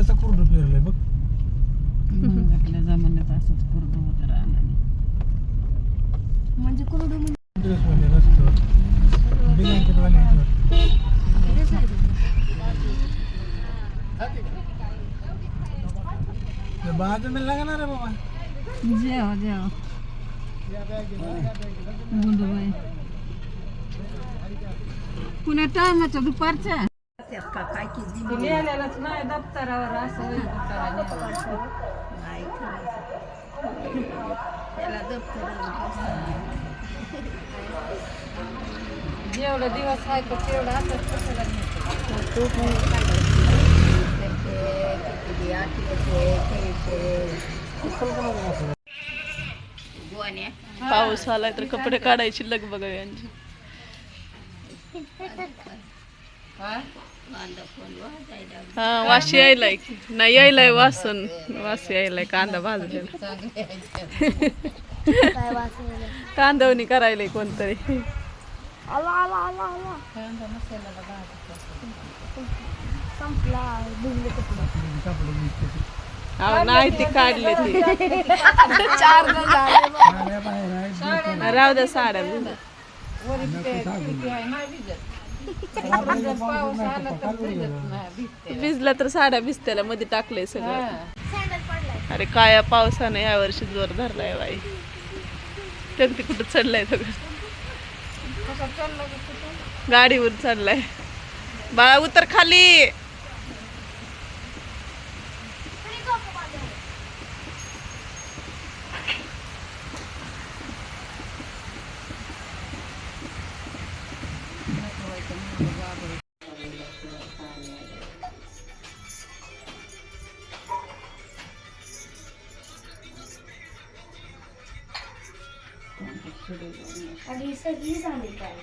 कसं कुरडू पेरलंय बघ. आपल्या जमान्यात असंच कुरडू होतं राहणार म्हणजे कुरडू ड्रेस वाले रस्त्यावर ब्लँकेट वाले बाजू में लगना रे बाबा. जेव जेव गुंडूबाई पुण्या टायमाच्या दुपारच्या लिहिलेलंच नाही दप्तरावर असं नाही त्याला जेवढा दिवस आहे तर तेवढा आता कशाला पाऊस आलाय तर कपडे काढायची लग बघा यांची. हा वास यायलाय नाही यायलाय वासन वास यायलाय कांदा भाजलेला कांदवणी करायलाय कोणतरी. नाही ती काढले ती 4 जण झाले. राहू द्या साड्या भिजला तर साड्या भिजत्याला मध्ये टाकलंय सगळं. अरे काय पावसाने या वर्षी जोर धरलाय बाई. टंकी कुठं चढलाय सगळं गाडीवर चढलाय. बाळा उतर खाली. आणि सगळी झाली काय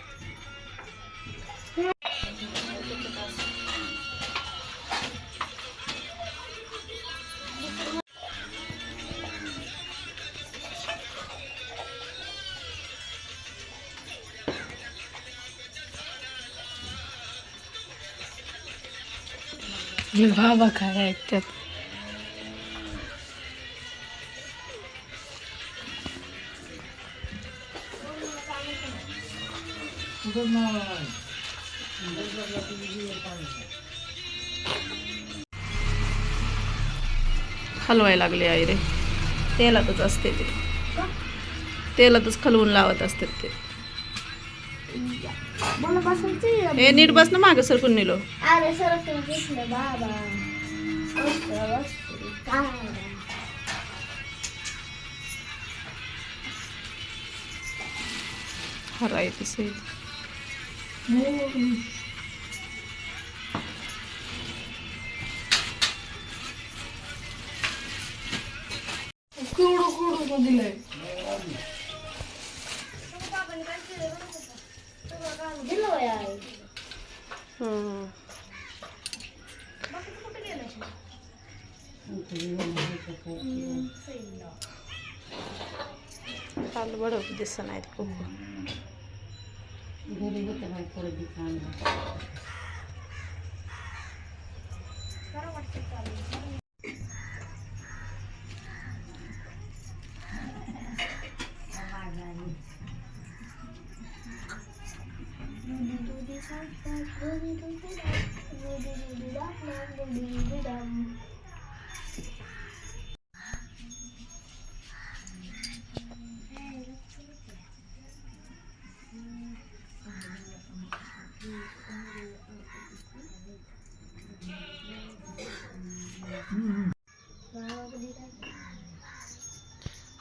बाबा काय ऐकतात. हलवाय लागले आई रे. तेलातच असते ते तेलातच खलवून लावत असतात ते. हे नीट बस ना मागं सरकून नेलो. अरे सरकून दिसलं बाबा हराय तसे कुडू दिलंय. काल बडोक दिसत नाहीत खूप.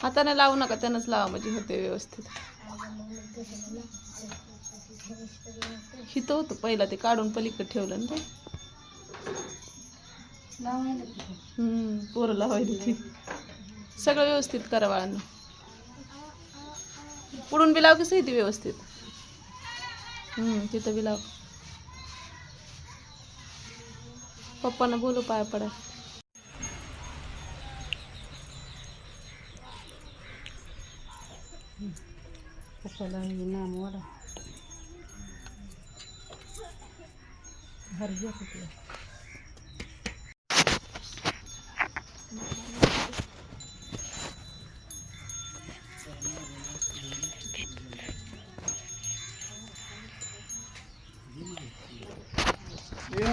हाताने लावू नका त्यानंच लावा म्हणजे होते व्यवस्थित. हिथं होतं पहिला ते काढून पलीकडे ठेवलं ना ते. पोरं लावायला ती सगळं व्यवस्थित करा बाळांना. पुढून बी लाव कसं येते व्यवस्थित. तिथं बी लाव. पप्पांना बोलू पाया पडा. पप्पाला नाम वाडा हर फोडू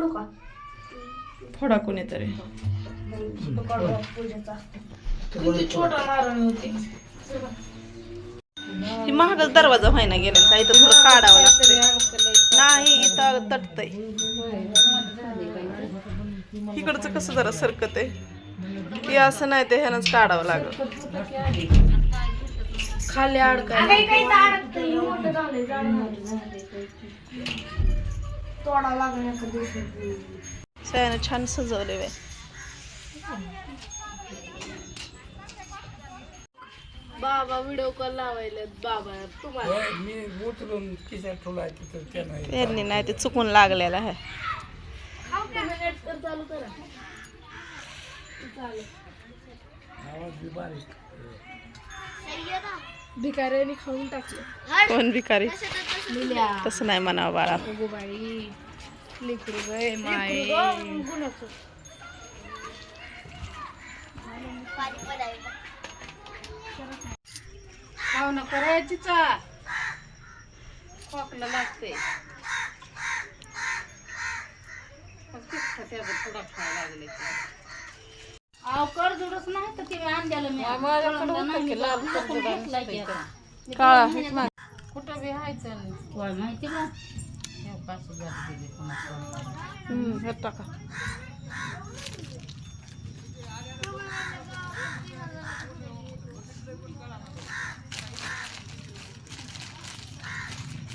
का फोडा कोणीतरी पूजेचा छोटा नारळ होती ही महागच दरवाजा व्हायना गेला काही तर थोडं काढावं लागतंय नाही इथं तटतंय इकडचं कसं जरा सरकत आहे हे असं नाही ते ह्यानंच काढावं लागलं खाली तोडा लागण्याचा दिवशी सयानं छान सजवले बाय बाबा व्हिडिओ कॉल लावायला बाबा तुम्हाला मी उचलून खिशात ठेवलाय तिथं त्यानं त्यांनी नाही ते चुकून लागलेलं आहे चालू करा आवाज बी बारीक भिकाऱ्याने खाऊन टाकलं कोण भिकारी तसं नाही म्हणावं बाळा बाई लेकरू गय माय खाऊ ना करायची चा खोकला लागते कर जोडच नाही तर ते आणलेलं मी काळा कुठं बी हायचं माहिती का हे टाका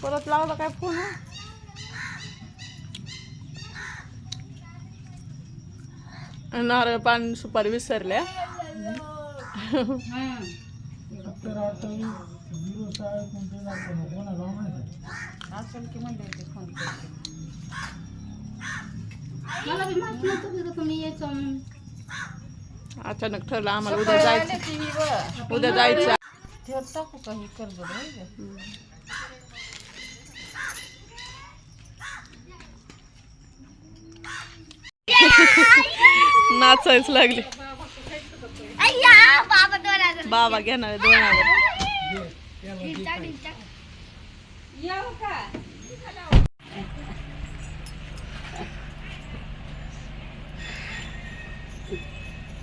परत लावला काय फोन नारळ पाणी सुपारी विसरल्या असेल की म्हणले होते फोन करते मला बी माहित नव्हतं की तुम्ही यायचं म्हणून. अचानक ठरलं आम्हाला उद्या जायचं उद्या जायचं टाकू काही कर्ज नाचायच लागले बाबा घेणार 2000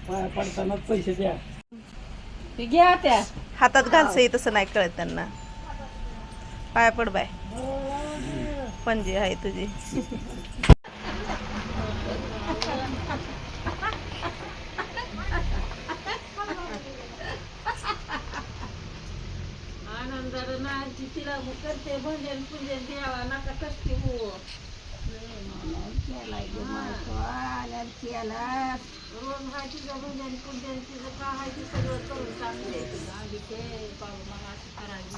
पाया पडताना पैसे द्या घ्या त्या हातात घालचं तसं नाही कळत त्यांना पाय पड बाय पणजी आहे तुझी आनंदाला नाची तिला करते भंजन पूजन द्यावा नका कष्टी हो रोज हा तिचं भंजन पूजन तिचं का आहे ते सगळं करून टाकले आधी ते बाबा मला असं करायची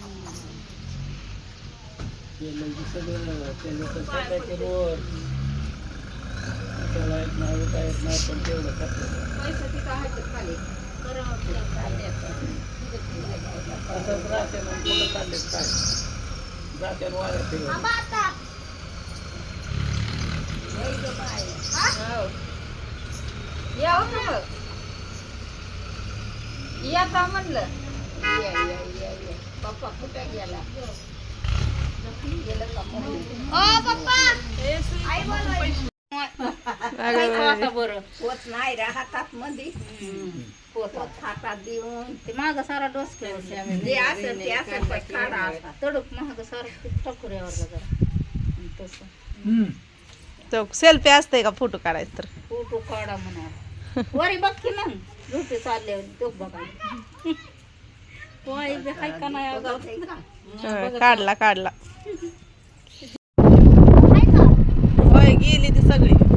सगळं त्याचं रोड त्याला येत नाही काय येत नाही पण तेवढं करतो पैसे ती काय खाली असंच राहते मग कुठं चाललेत काय जाते वाऱ्या फिरत यावं ना मग येता म्हणलं पप्पा कुठे गेला बरं होत नाही रे हातात मध्ये पोतात हातात देऊन ते माग सारा डोस जे असेल ते असेल तडूक महाग सारा टकुऱ्यावर जरा तसं तो सेल्फी असते का फोटो काढायचं तर फोटो काढा म्हणा वरी बघ की मग झोपे चालले तो बघायला पोळी बी हाय का नाही काढला होय गेली ती सगळी